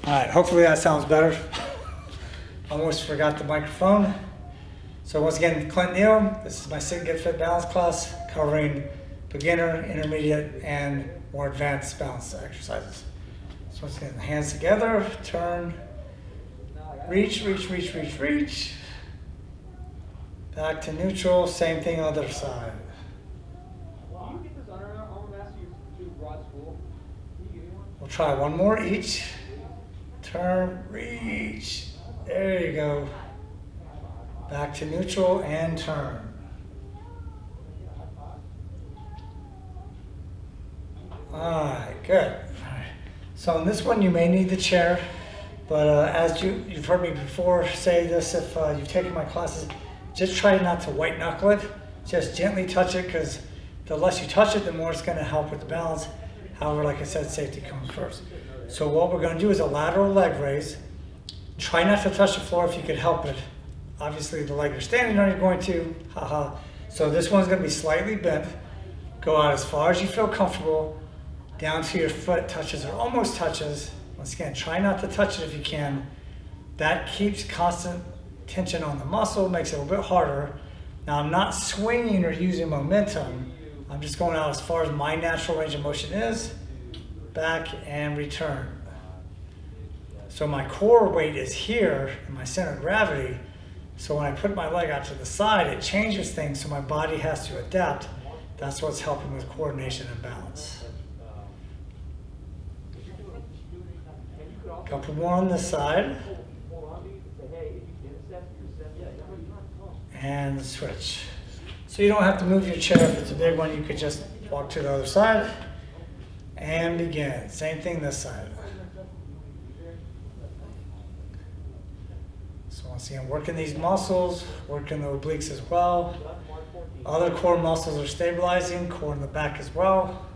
All right, hopefully that sounds better. Almost forgot the microphone. So once again, Clint Neal. This is my Sit Get Fit balance class covering beginner, intermediate, and more advanced balance exercises. So once again, hands together, turn, reach, reach, reach, reach, reach. Back to neutral, same thing other side. We'll try one more each. Turn, reach. There you go. Back to neutral and turn. Alright, good. All right. So in this one you may need the chair, but as you've heard me before say this, if you've taken my classes, just try not to white knuckle it. Just gently touch it, because the less you touch it, the more it's going to help with the balance. However, like I said, safety comes first. So what we're going to do is a lateral leg raise. Try not to touch the floor if you could help it. Obviously, the leg you're standing on, you're going to, haha. So this one's going to be slightly bent. Go out as far as you feel comfortable, down to your foot touches or almost touches. Once again, try not to touch it if you can. That keeps constant tension on the muscle, makes it a little bit harder. Now, I'm not swinging or using momentum. I'm just going out as far as my natural range of motion is, back and return. So my core weight is here in my center of gravity. So when I put my leg out to the side, it changes things, so my body has to adapt. That's what's helping with coordination and balance. Couple more on this side. And switch. So you don't have to move your chair if it's a big one. You could just walk to the other side and begin. Same thing this side. So once again, working these muscles, working the obliques as well. Other core muscles are stabilizing, core in the back as well.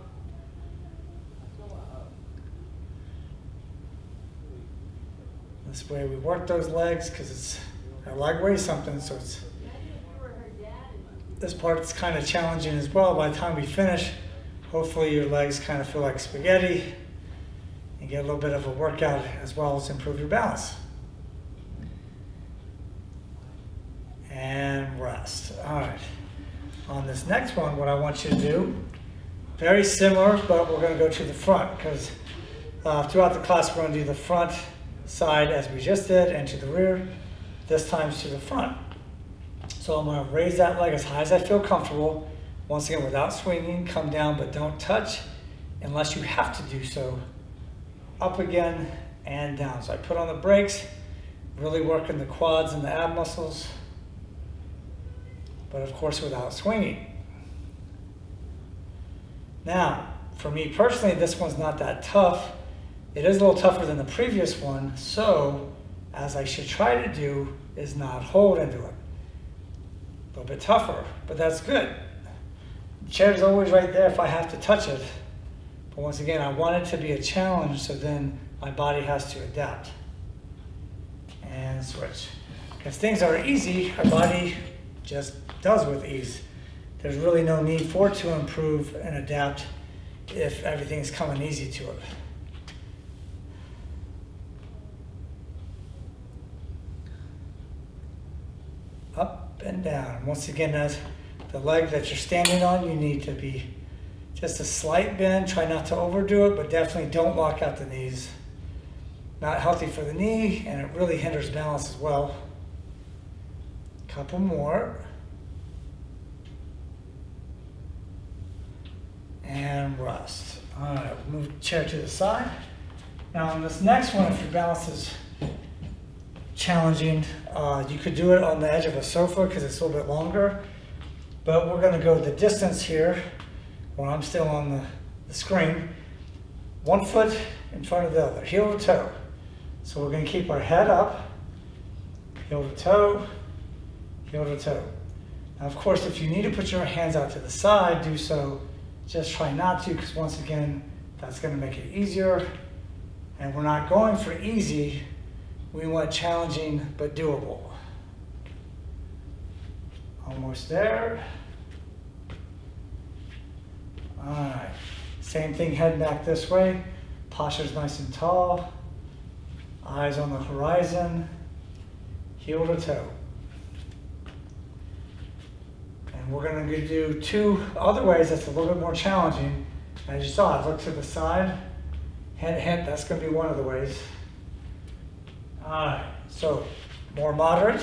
This way we work those legs, because our leg weighs something, so this part's kind of challenging as well. By the time we finish, hopefully your legs kind of feel like spaghetti and get a little bit of a workout, as well as improve your balance. And rest. All right. On this next one, what I want you to do, very similar, but we're going to go to the front, because throughout the class we're going to do the front side as we just did, and to the rear, this time to the front. So I'm going to raise that leg as high as I feel comfortable. Once again, without swinging, come down, but don't touch unless you have to do so. Up again and down. So I put on the brakes, really working the quads and the ab muscles, but of course without swinging. Now, for me personally, this one's not that tough. It is a little tougher than the previous one, so as I should try to do is not hold into it. A little bit tougher, but that's good. The chair's always right there if I have to touch it. But once again, I want it to be a challenge, so then my body has to adapt. And switch. Because things are easy, our body just does with ease. There's really no need for it to improve and adapt if everything's coming easy to it. Up and down. Once again, as the leg that you're standing on, you need to be just a slight bend. Try not to overdo it, but definitely don't lock out the knees. Not healthy for the knee, and it really hinders balance as well. Couple more. And rest. All right, we'll move the chair to the side. Now on this next one, if your balance is challenging, you could do it on the edge of a sofa because it's a little bit longer, but we're going to go the distance here when I'm still on the screen. 1 foot in front of the other, heel to toe. So we're going to keep our head up, heel to toe, heel to toe. Now of course, if you need to put your hands out to the side, do so. Just try not to, because once again, that's going to make it easier. And we're not going for easy. We want challenging but doable. Almost there. All right. Same thing, head back this way. Posture's nice and tall. Eyes on the horizon, heel to toe. And we're going to do 2 other ways that's a little bit more challenging. As you saw, I look to the side, hint, hint, that's going to be one of the ways. All right, so more moderate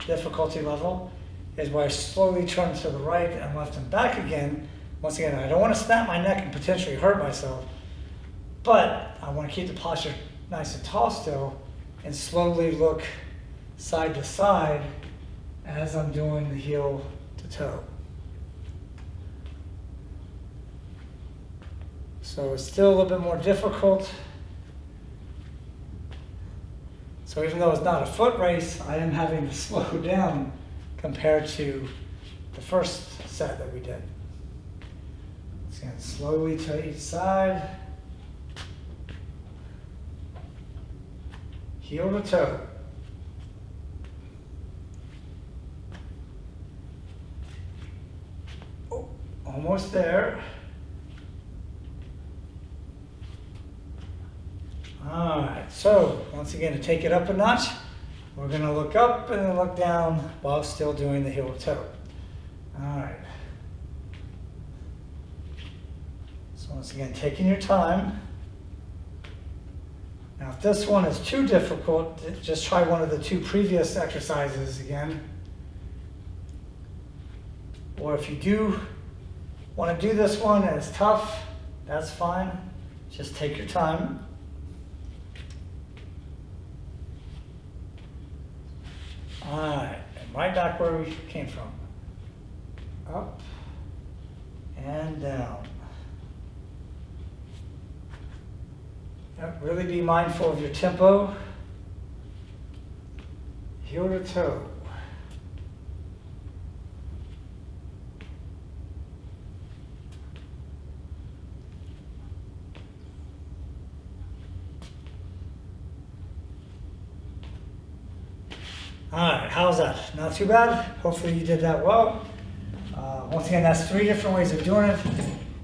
difficulty level is where I slowly turn to the right and left and back again. Once again, I don't want to snap my neck and potentially hurt myself, but I want to keep the posture nice and tall still and slowly look side to side as I'm doing the heel to toe. So it's still a little bit more difficult. So even though it's not a foot race, I am having to slow down compared to the first set that we did. Just going to slowly to each side. Heel to toe. Oh, almost there. All right, so once again, to take it up a notch, we're going to look up and then look down while still doing the heel to toe. All right. So once again, taking your time. Now, if this one is too difficult, just try one of the 2 previous exercises again. Or if you do want to do this one and it's tough, that's fine. Just take your time. All right, and right back where we came from. Up and down. Yep, really be mindful of your tempo. Heel to toe. All right, how's that? Not too bad. Hopefully you did that well. Once again, that's 3 different ways of doing it.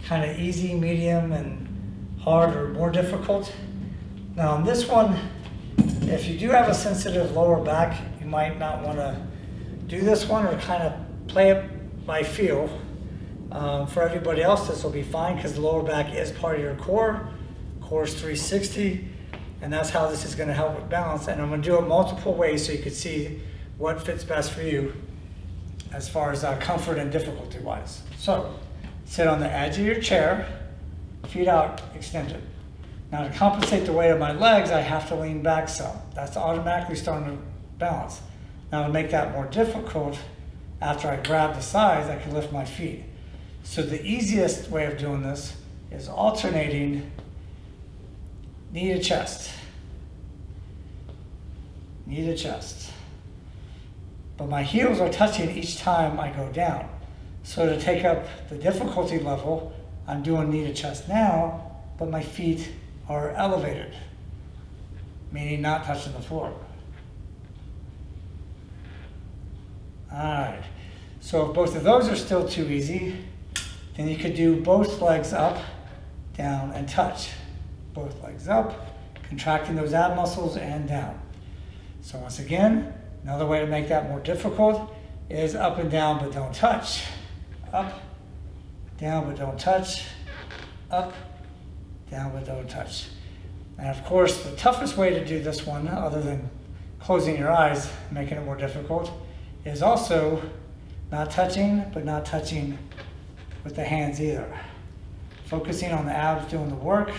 Kind of easy, medium, and hard or more difficult. Now on this one, if you do have a sensitive lower back, you might not want to do this one or kind of play it by feel. For everybody else, this will be fine because the lower back is part of your core. Core is 360. And that's how this is going to help with balance. And I'm going to do it multiple ways so you can see what fits best for you as far as comfort and difficulty wise. So sit on the edge of your chair, feet out extended. Now to compensate the weight of my legs, I have to lean back some. That's automatically starting to balance. Now to make that more difficult, after I grab the sides, I can lift my feet. So the easiest way of doing this is alternating knee to chest, knee to chest. But my heels are touching each time I go down. So to take up the difficulty level, I'm doing knee to chest now, but my feet are elevated, meaning not touching the floor. All right, so if both of those are still too easy, then you could do both legs up, down, and touch. Both legs up, contracting those ab muscles and down. So once again, another way to make that more difficult is up and down but don't touch. Up, down but don't touch. Up, down but don't touch. And of course, the toughest way to do this one, other than closing your eyes, making it more difficult, is also not touching but not touching with the hands either. Focusing on the abs doing the work.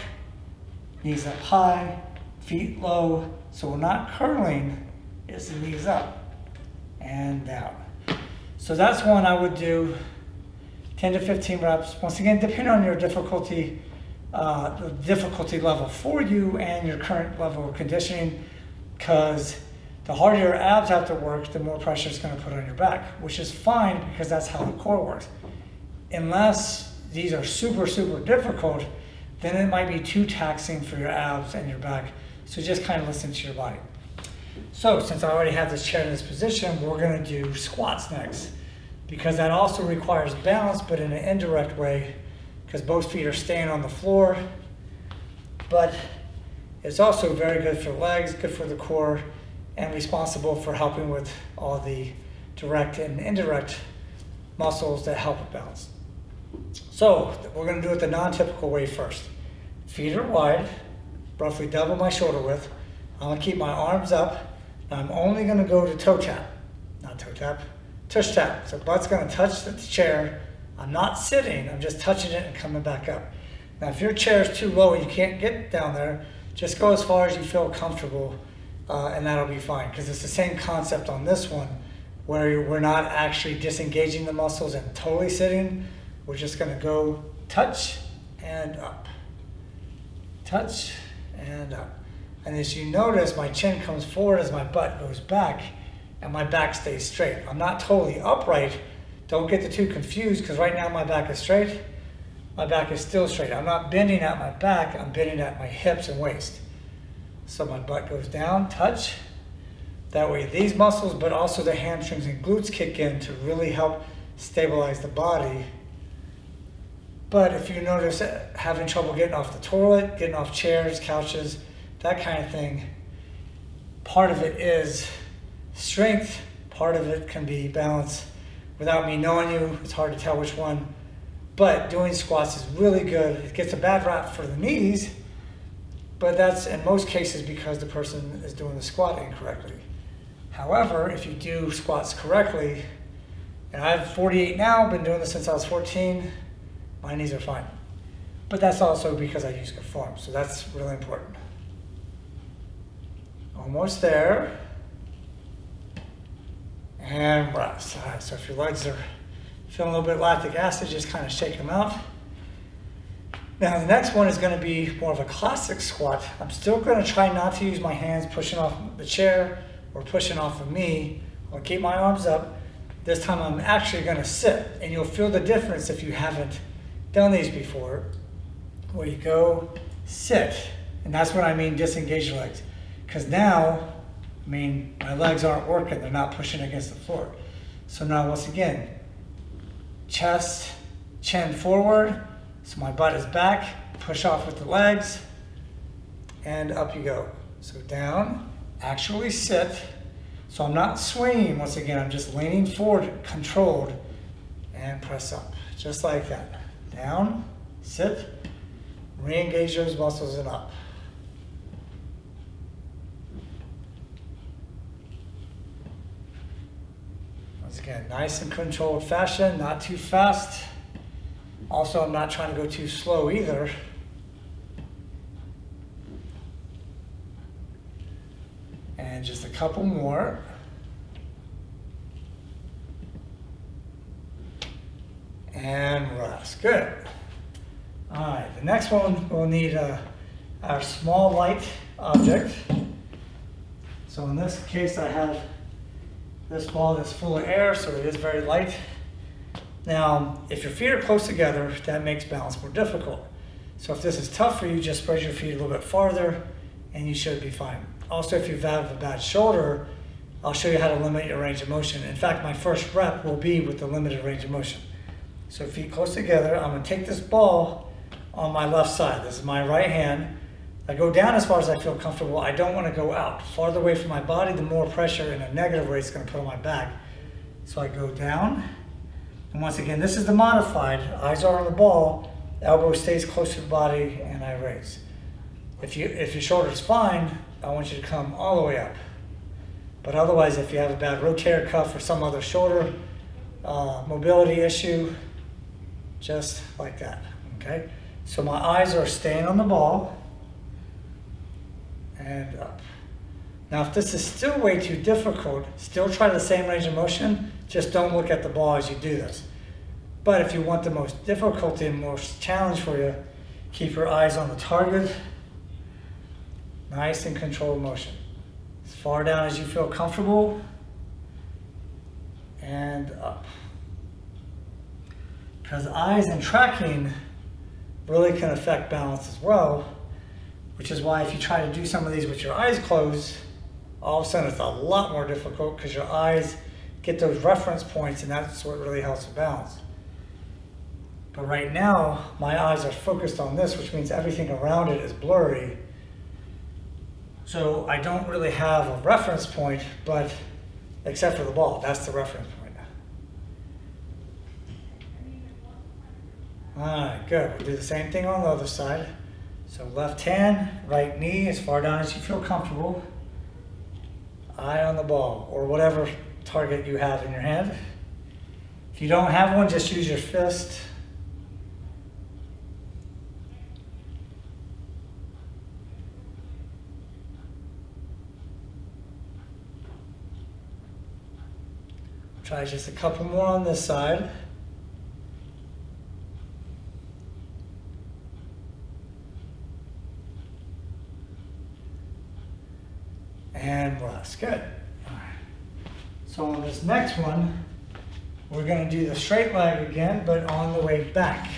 Knees up high, feet low, so we're not curling, it's the knees up and down. So that's one I would do 10 to 15 reps. Once again, depending on your difficulty, the difficulty level for you and your current level of conditioning, because the harder your abs have to work, the more pressure it's going to put on your back, which is fine because that's how the core works. Unless these are super, super difficult, then it might be too taxing for your abs and your back. So just kind of listen to your body. So since I already have this chair in this position, we're going to do squats next, because that also requires balance, but in an indirect way, because both feet are staying on the floor. But It's also very good for legs, good for the core, and responsible for helping with all the direct and indirect muscles that help with balance. So we're going to do it the non-typical way first. Feet are wide, roughly double my shoulder width. I'm going to keep my arms up. And I'm only going to go to toe tap, not toe tap, tush tap. So butt's going to touch the chair. I'm not sitting, I'm just touching it and coming back up. Now if your chair is too low and you can't get down there, just go as far as you feel comfortable and that'll be fine, because it's the same concept on this one where we're not actually disengaging the muscles and totally sitting. We're just going to go touch and up, touch and up. And as you notice, my chin comes forward as my butt goes back and my back stays straight. I'm not totally upright. Don't get the two confused, because right now my back is straight. My back is still straight. I'm not bending at my back, I'm bending at my hips and waist. So my butt goes down, touch. That way these muscles, but also the hamstrings and glutes kick in to really help stabilize the body. But if you notice having trouble getting off the toilet, getting off chairs, couches, that kind of thing, part of it is strength, part of it can be balance. Without me knowing you, it's hard to tell which one. But doing squats is really good. It gets a bad rap for the knees, but that's in most cases because the person is doing the squat incorrectly. However, if you do squats correctly, and I'm 48 now, been doing this since I was 14, my knees are fine. But that's also because I use good form, so that's really important. Almost there. And rest. All right, so if your legs are feeling a little bit lactic acid, just kind of shake them out. Now the next one is going to be more of a classic squat. I'm still going to try not to use my hands pushing off the chair or pushing off of me. I'll keep my arms up. This time I'm actually going to sit, and you'll feel the difference if you haven't done these before, where you go, sit, and that's what I mean disengage your legs. Because now, my legs aren't working, they're not pushing against the floor. So now once again, chest, chin forward, so my butt is back, push off with the legs, and up you go. So down, actually sit. So I'm not swinging once again, I'm just leaning forward, controlled, and press up, just like that. Down, sit, re-engage those muscles and up. Once again, nice and controlled fashion, not too fast. Also, I'm not trying to go too slow either. And just a couple more. And rest. Good. All right, the next one we'll need our small light object. So in this case, I have this ball that's full of air, so it is very light. Now, if your feet are close together, that makes balance more difficult. So if this is tough for you, just spread your feet a little bit farther and you should be fine. Also, if you have a bad shoulder, I'll show you how to limit your range of motion. In fact, my first rep will be with the limited range of motion. So feet close together, I'm gonna take this ball on my left side. This is my right hand. I go down as far as I feel comfortable. I don't wanna go out. Farther away from my body, the more pressure in a negative way it's gonna put on my back. So I go down, and once again, this is the modified. Eyes are on the ball, elbow stays close to the body, and I raise. If your shoulder's fine, I want you to come all the way up. But otherwise, if you have a bad rotator cuff or some other shoulder mobility issue, just like that, okay? So my eyes are staying on the ball and up. Now, if this is still way too difficult, still try the same range of motion, just don't look at the ball as you do this. But if you want the most difficulty and most challenge for you, keep your eyes on the target, nice and controlled motion. As far down as you feel comfortable, and up. Because eyes and tracking really can affect balance as well, which is why if you try to do some of these with your eyes closed, all of a sudden it's a lot more difficult because your eyes get those reference points, and that's what really helps with balance. But right now, my eyes are focused on this, which means everything around it is blurry. So I don't really have a reference point, but except for the ball, that's the reference point. All right, good. We'll do the same thing on the other side. So left hand, right knee as far down as you feel comfortable. Eye on the ball, or whatever target you have in your hand. If you don't have one, just use your fist. Try just a couple more on this side. And rest. Good. All right. So on this next one, we're going to do the straight leg again, but on the way back.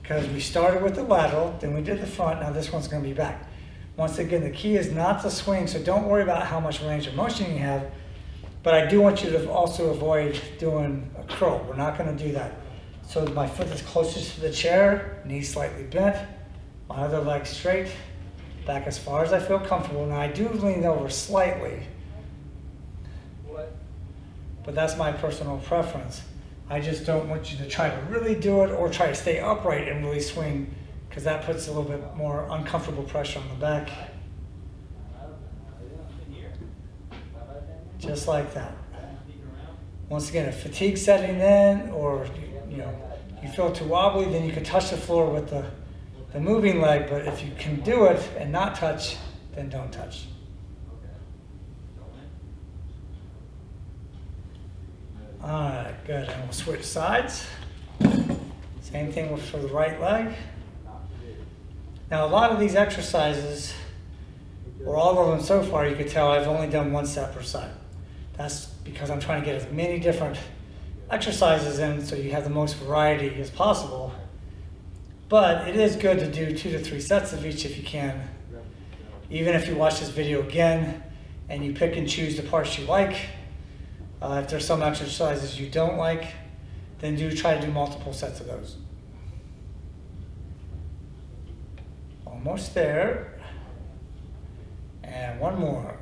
Because we started with the lateral, then we did the front, now this one's going to be back. Once again, the key is not to swing, so don't worry about how much range of motion you have. But I do want you to also avoid doing a curl. We're not going to do that. So my foot is closest to the chair, knee slightly bent, my other leg straight, back as far as I feel comfortable. Now I do lean over slightly, but that's my personal preference. I just don't want you to try to really do it or try to stay upright and really swing, because that puts a little bit more uncomfortable pressure on the back. Just like that. Once again, if fatigue setting in, or you feel too wobbly, then you can touch the floor with the moving leg. But if you can do it and not touch, then don't touch. All right, good. And we'll switch sides. Same thing for the right leg. Now, a lot of these exercises, or all of them so far, you can tell I've only done one set per side. That's because I'm trying to get as many different exercises in so you have the most variety as possible. But it is good to do 2 to 3 sets of each if you can. Even if you watch this video again and you pick and choose the parts you like. If there's some exercises you don't like, then do try to do multiple sets of those. Almost there. And one more.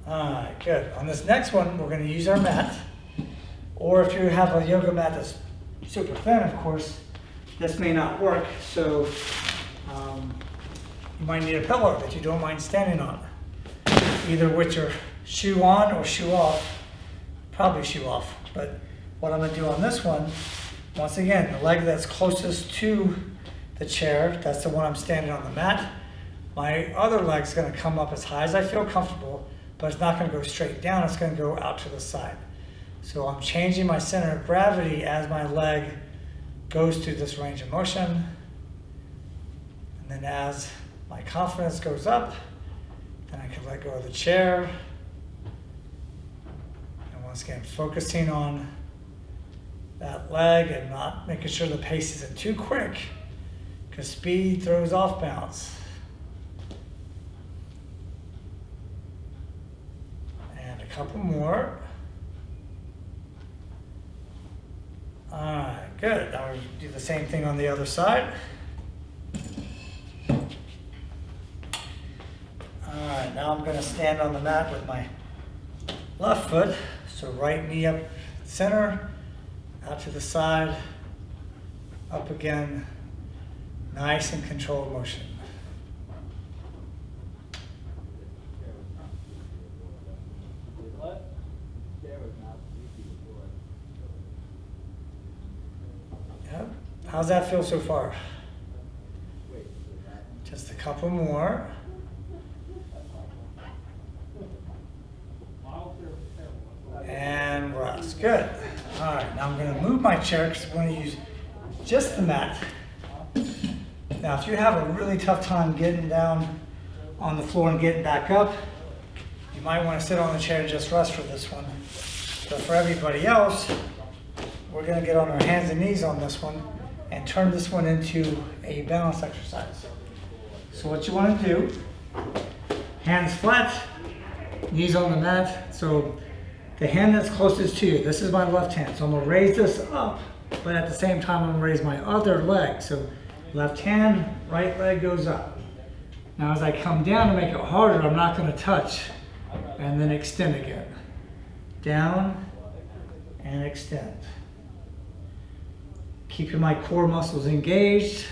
All right, good. On this next one, we're going to use our mat. Or if you have a yoga mat that's super thin, of course, this may not work. So you might need a pillow that you don't mind standing on. Either with your shoe on or shoe off. Probably shoe off. But what I'm going to do on this one, once again, the leg that's closest to the chair, that's the one I'm standing on the mat. My other leg's going to come up as high as I feel comfortable, but it's not going to go straight down, it's going to go out to the side. So I'm changing my center of gravity as my leg goes through this range of motion. And then as my confidence goes up, then I can let go of the chair. And once again, focusing on that leg and not making sure the pace isn't too quick, because speed throws off balance. A couple more. All right, good. Now we'll do the same thing on the other side. All right, now I'm going to stand on the mat with my left foot. So right knee up center, out to the side, up again. Nice and controlled motion. How's that feel so far? Just a couple more. And rest. Good. All right, now I'm going to move my chair because I'm going to use just the mat. Now, if you have a really tough time getting down on the floor and getting back up, you might want to sit on the chair and just rest for this one. But for everybody else, we're going to get on our hands and knees on this one and turn this one into a balance exercise. So what you want to do, hands flat, knees on the mat. So the hand that's closest to you, this is my left hand. So I'm going to raise this up, but at the same time I'm going to raise my other leg. So left hand, right leg goes up. Now as I come down to make it harder, I'm not going to touch. And then extend again. Down and extend. Keeping my core muscles engaged.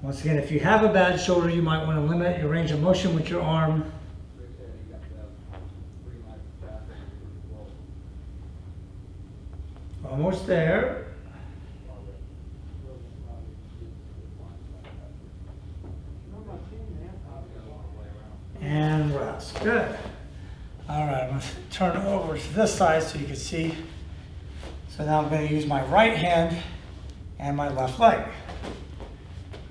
Once again, if you have a bad shoulder, you might want to limit your range of motion with your arm. Almost there. And rest. Good. All right, I'm going to turn it over to this side so you can see. So now I'm going to use my right hand and my left leg.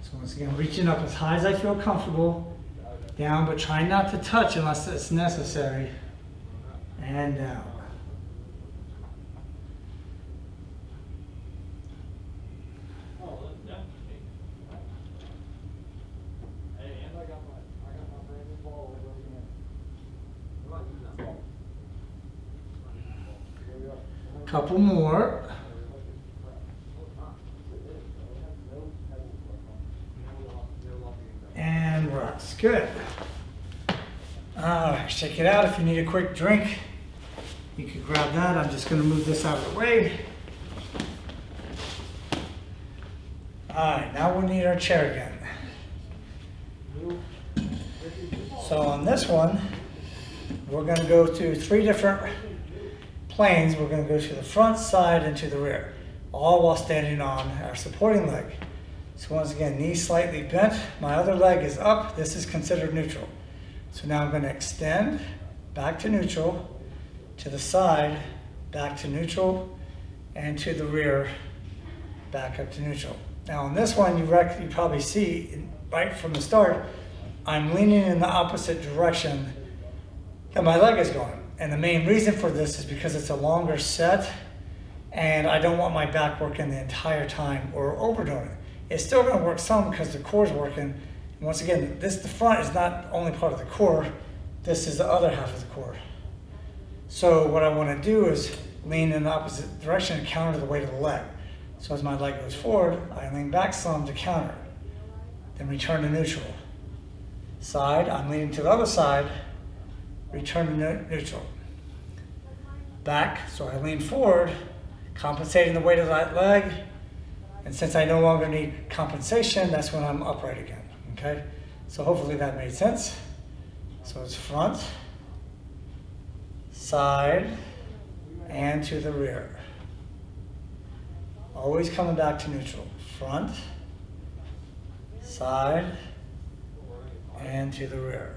So once again, reaching up as high as I feel comfortable. Down, but trying not to touch unless it's necessary. And down. Couple more. And rest. Good. All right, shake it out. If you need a quick drink, you can grab that. I'm just going to move this out of the way. All right, now we need our chair again. So on this one, we're going to go to 3 different planes. We're going to go to the front, side, and to the rear, all while standing on our supporting leg. So once again, knee slightly bent, my other leg is up. This is considered neutral. So now I'm going to extend back to neutral, to the side, back to neutral, and to the rear, back up to neutral. Now on this one, you probably see right from the start, I'm leaning in the opposite direction that my leg is going. And the main reason for this is because it's a longer set and I don't want my back working the entire time or overdoing it. It's still going to work some because the core is working. And once again, the front is not only part of the core, this is the other half of the core. So what I want to do is lean in the opposite direction and counter the weight of the leg. So as my leg goes forward, I lean back some to counter. Then return to neutral. Side, I'm leaning to the other side, return to neutral. Back, so I lean forward, compensating the weight of that leg. And since I no longer need compensation, that's when I'm upright again, okay? So hopefully that made sense. So it's front, side, and to the rear. Always coming back to neutral. Front, side, and to the rear.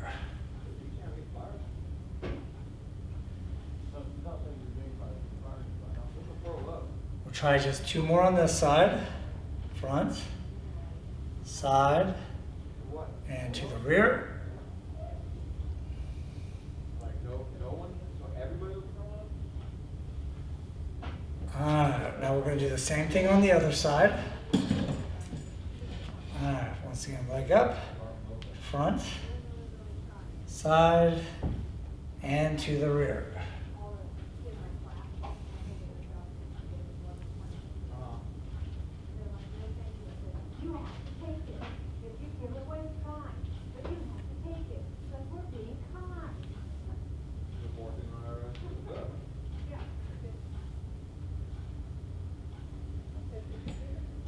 We'll try just 2 more on this side. Front, side, and to the rear. Alright, now we're going to do the same thing on the other side. Alright, once again, leg up, front, side, and to the rear.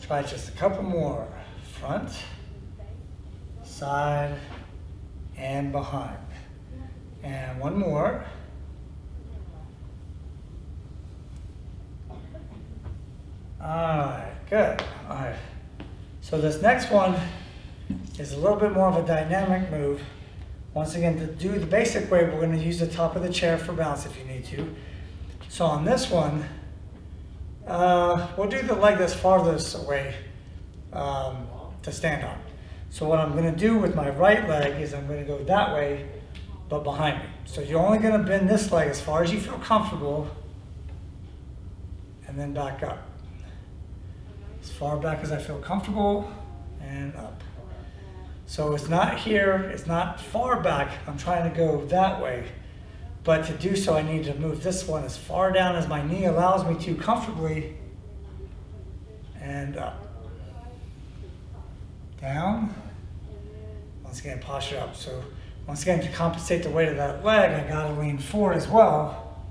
Try just a couple more. Front, side, and behind. And one more. All right, good. All right. So this next one is a little bit more of a dynamic move. Once again, to do the basic way, we're going to use the top of the chair for balance if you need to. So on this one, we'll do the leg that's farthest away to stand on. So what I'm going to do with my right leg is I'm going to go that way, but behind me. So you're only going to bend this leg as far as you feel comfortable, and then back up. As far back as I feel comfortable, and up. So it's not here, it's not far back, I'm trying to go that way. But to do so, I need to move this one as far down as my knee allows me to comfortably, and up. Down, once again, posture up. So once again, to compensate the weight of that leg, I gotta lean forward as well.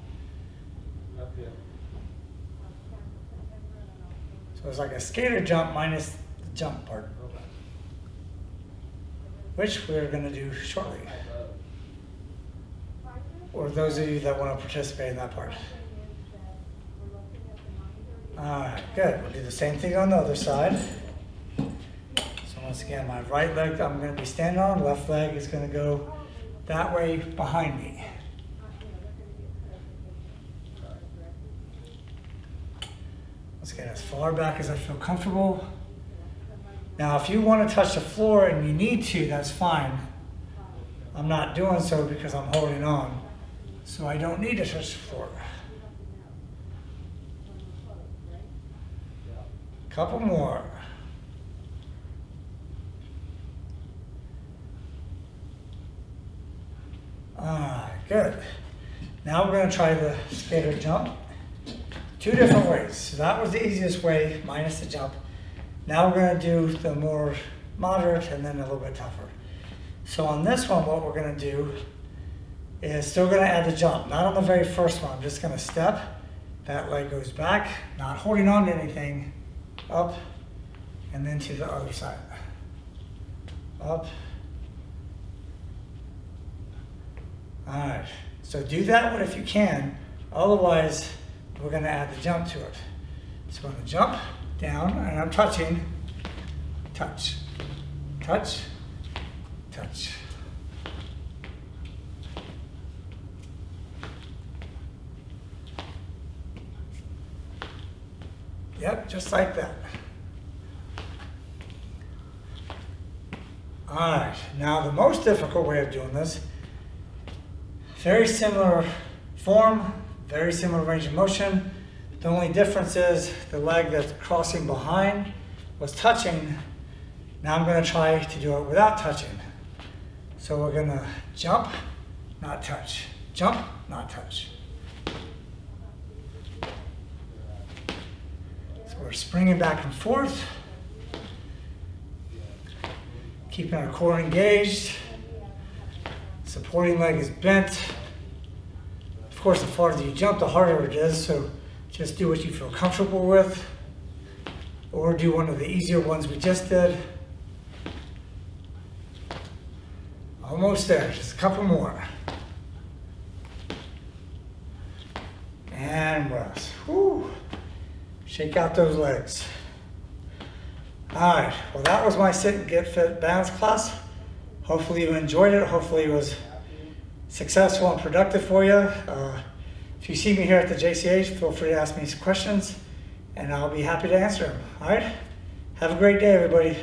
So it's like a skater jump minus the jump part, which we're gonna do shortly. Or those of you that want to participate in that part. Alright, good. We'll do the same thing on the other side. So once again, my right leg I'm going to be standing on, left leg is going to go that way behind me. Let's get as far back as I feel comfortable. Now if you want to touch the floor and you need to, that's fine. I'm not doing so because I'm holding on. So I don't need to touch the floor. Couple more. Good. Now we're going to try the skater jump. Two different ways. So that was the easiest way, minus the jump. Now we're going to do the more moderate and then a little bit tougher. So on this one, what we're going to do is still going to add the jump. Not on the very first one. I'm just going to step. That leg goes back, not holding on to anything. Up, and then to the other side. Up. All right. So do that one if you can. Otherwise, we're going to add the jump to it. So I'm going to jump down, and I'm touching. Touch. Touch. Touch. Yep, just like that. All right, now the most difficult way of doing this, very similar form, very similar range of motion. The only difference is the leg that's crossing behind was touching. Now I'm going to try to do it without touching. So we're going to jump, not touch. Jump, not touch. We're springing back and forth, keeping our core engaged, supporting leg is bent. Of course, the farther you jump, the harder it is, so just do what you feel comfortable with, or do one of the easier ones we just did. Almost there, just a couple more. And rest. Whew. Shake out those legs. All right, well that was my Sit and Get Fit balance class. Hopefully you enjoyed it. Hopefully it was successful and productive for you. If you see me here at the JCH, feel free to ask me some questions and I'll be happy to answer them. All right, have a great day everybody.